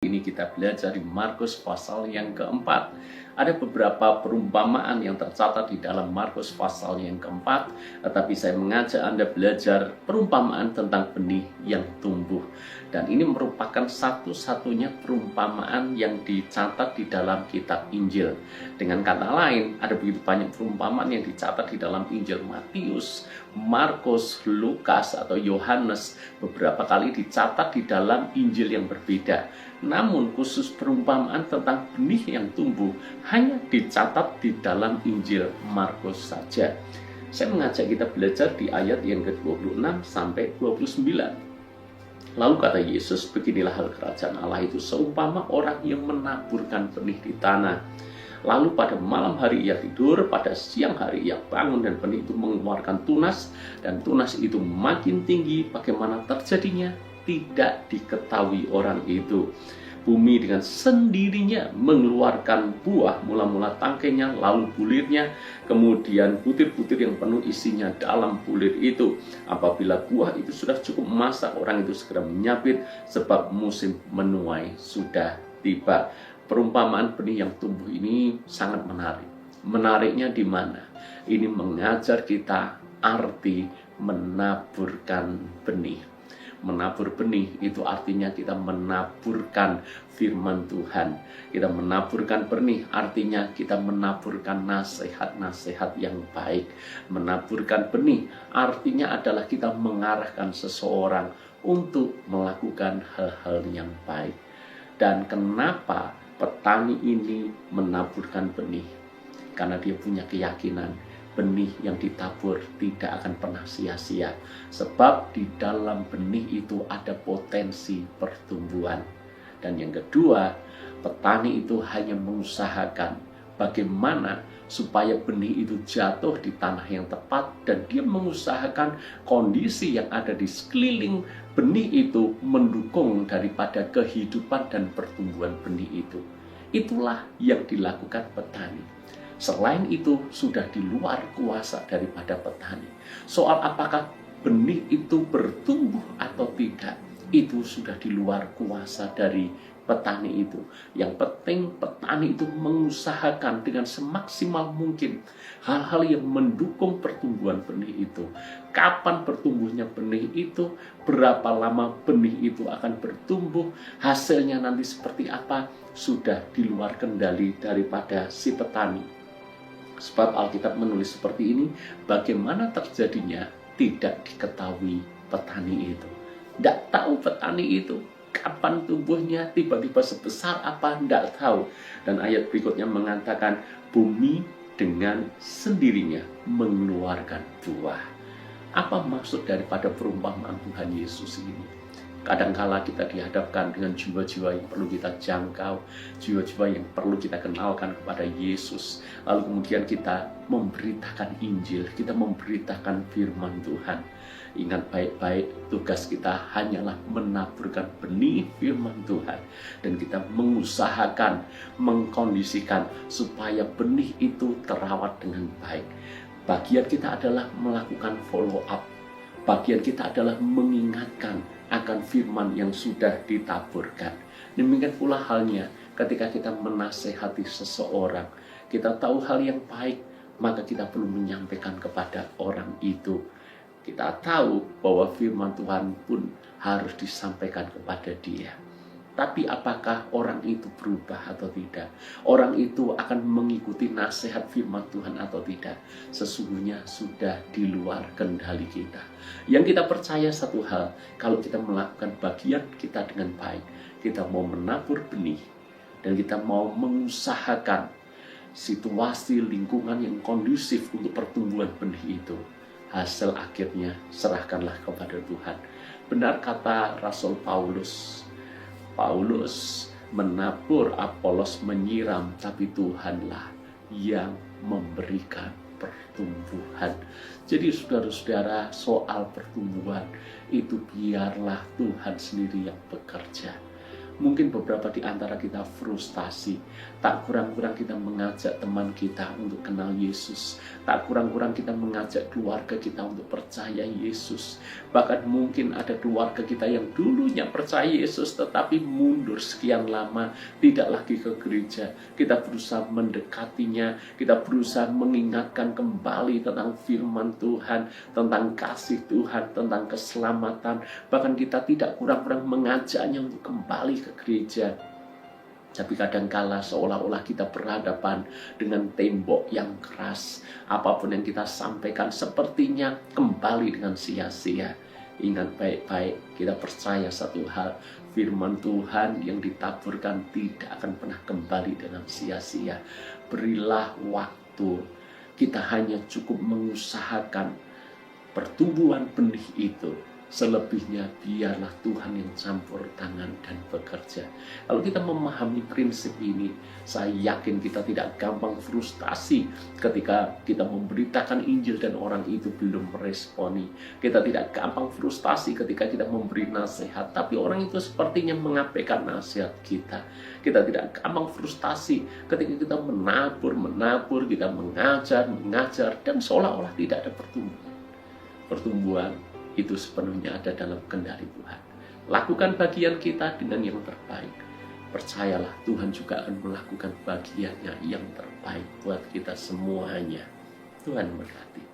Ini kita belajar di Markus pasal yang keempat. Ada beberapa perumpamaan yang tercatat di dalam Markus pasal yang keempat, tetapi saya mengajak Anda belajar perumpamaan tentang benih yang tumbuh. Dan ini merupakan satu-satunya perumpamaan yang dicatat di dalam kitab Injil. Dengan kata lain, ada begitu banyak perumpamaan yang dicatat di dalam Injil Matius, Markus, Lukas, atau Yohanes. Beberapa kali dicatat di dalam Injil yang berbeda. Namun khusus perumpamaan tentang benih yang tumbuh hanya dicatat di dalam Injil Markus saja. Saya mengajak kita belajar di ayat yang ke-26 sampai 29. Lalu kata Yesus, beginilah hal kerajaan Allah itu seumpama orang yang menaburkan benih di tanah. Lalu pada malam hari ia tidur, pada siang hari ia bangun dan benih itu mengeluarkan tunas, dan tunas itu makin tinggi. Bagaimana terjadinya? Tidak diketahui orang itu. Bumi dengan sendirinya mengeluarkan buah, mula-mula tangkainya, lalu bulirnya, kemudian butir-butir yang penuh isinya dalam bulir itu. Apabila buah itu sudah cukup masak, orang itu segera menyabit, sebab musim menuai sudah tiba. Perumpamaan benih yang tumbuh ini sangat menarik. Menariknya di mana? Ini mengajar kita arti menaburkan benih. Menabur benih itu artinya kita menaburkan firman Tuhan. Kita menaburkan benih artinya kita menaburkan nasihat-nasihat yang baik. Menaburkan benih artinya adalah kita mengarahkan seseorang untuk melakukan hal-hal yang baik. Dan kenapa petani ini menaburkan benih? Karena dia punya keyakinan benih yang ditabur tidak akan pernah sia-sia. Sebab di dalam benih itu ada potensi pertumbuhan. Dan yang kedua, petani itu hanya mengusahakan bagaimana supaya benih itu jatuh di tanah yang tepat, dan dia mengusahakan kondisi yang ada di sekeliling benih itu mendukung daripada kehidupan dan pertumbuhan benih itu. Itulah yang dilakukan petani. Selain itu sudah di luar kuasa daripada petani. Soal apakah benih itu bertumbuh atau tidak, itu sudah di luar kuasa dari petani itu. Yang penting petani itu mengusahakan dengan semaksimal mungkin hal-hal yang mendukung pertumbuhan benih itu. Kapan bertumbuhnya benih itu, berapa lama benih itu akan bertumbuh, hasilnya nanti seperti apa, sudah di luar kendali daripada si petani. Sebab Alkitab menulis seperti ini, bagaimana terjadinya tidak diketahui petani itu. Tidak tahu petani itu kapan tumbuhnya, tiba-tiba sebesar apa, tidak tahu. Dan ayat berikutnya mengatakan, bumi dengan sendirinya mengeluarkan buah. Apa maksud daripada perumpamaan Tuhan Yesus ini? Kadangkala kita dihadapkan dengan jiwa-jiwa yang perlu kita jangkau, jiwa-jiwa yang perlu kita kenalkan kepada Yesus. Lalu kemudian kita memberitakan Injil, kita memberitakan firman Tuhan. Ingat baik-baik, tugas kita hanyalah menaburkan benih firman Tuhan. Dan kita mengusahakan, mengkondisikan supaya benih itu terawat dengan baik. Bagian kita adalah melakukan follow up. Bagian kita adalah mengingatkan akan firman yang sudah ditaburkan. Demikian pula halnya ketika kita menasehati seseorang. Kita tahu hal yang baik, maka kita perlu menyampaikan kepada orang itu. Kita tahu bahwa firman Tuhan pun harus disampaikan kepada dia. Tapi apakah orang itu berubah atau tidak? Orang itu akan mengikuti nasihat firman Tuhan atau tidak? Sesungguhnya sudah di luar kendali kita. Yang kita percaya satu hal, kalau kita melakukan bagian kita dengan baik, kita mau menabur benih, dan kita mau mengusahakan situasi lingkungan yang kondusif untuk pertumbuhan benih itu, hasil akhirnya serahkanlah kepada Tuhan. Benar kata Rasul Paulus menabur, Apolos menyiram, tapi Tuhanlah yang memberikan pertumbuhan. Jadi saudara-saudara, soal pertumbuhan itu biarlah Tuhan sendiri yang bekerja. Mungkin beberapa di antara kita frustasi. Tak kurang-kurang kita mengajak teman kita untuk kenal Yesus. Tak kurang-kurang kita mengajak keluarga kita untuk percaya Yesus. Bahkan mungkin ada keluarga kita yang dulunya percaya Yesus tetapi mundur sekian lama, tidak lagi ke gereja. Kita berusaha mendekatinya, kita berusaha mengingatkan kembali tentang firman Tuhan, tentang kasih Tuhan, tentang keselamatan. Bahkan kita tidak kurang-kurang mengajaknya untuk kembali ke gereja. Tapi kadangkala seolah-olah kita berhadapan dengan tembok yang keras. Apapun yang kita sampaikan sepertinya kembali dengan sia-sia. Ingat baik-baik, kita percaya satu hal, firman Tuhan yang ditaburkan tidak akan pernah kembali dengan sia-sia. Berilah waktu, kita hanya cukup mengusahakan pertumbuhan benih itu. Selebihnya biarlah Tuhan yang campur tangan dan bekerja. Kalau kita memahami prinsip ini, saya yakin kita tidak gampang frustasi ketika kita memberitakan Injil dan orang itu belum meresponi. Kita tidak gampang frustasi ketika kita memberi nasihat, tapi orang itu sepertinya mengabaikan nasihat kita. Kita tidak gampang frustasi ketika kita menabur, kita mengajar, dan seolah-olah tidak ada pertumbuhan. Pertumbuhan itu sepenuhnya ada dalam kendali Tuhan. Lakukan bagian kita dengan yang terbaik. Percayalah Tuhan juga akan melakukan bagiannya yang terbaik buat kita semuanya. Tuhan memberkati.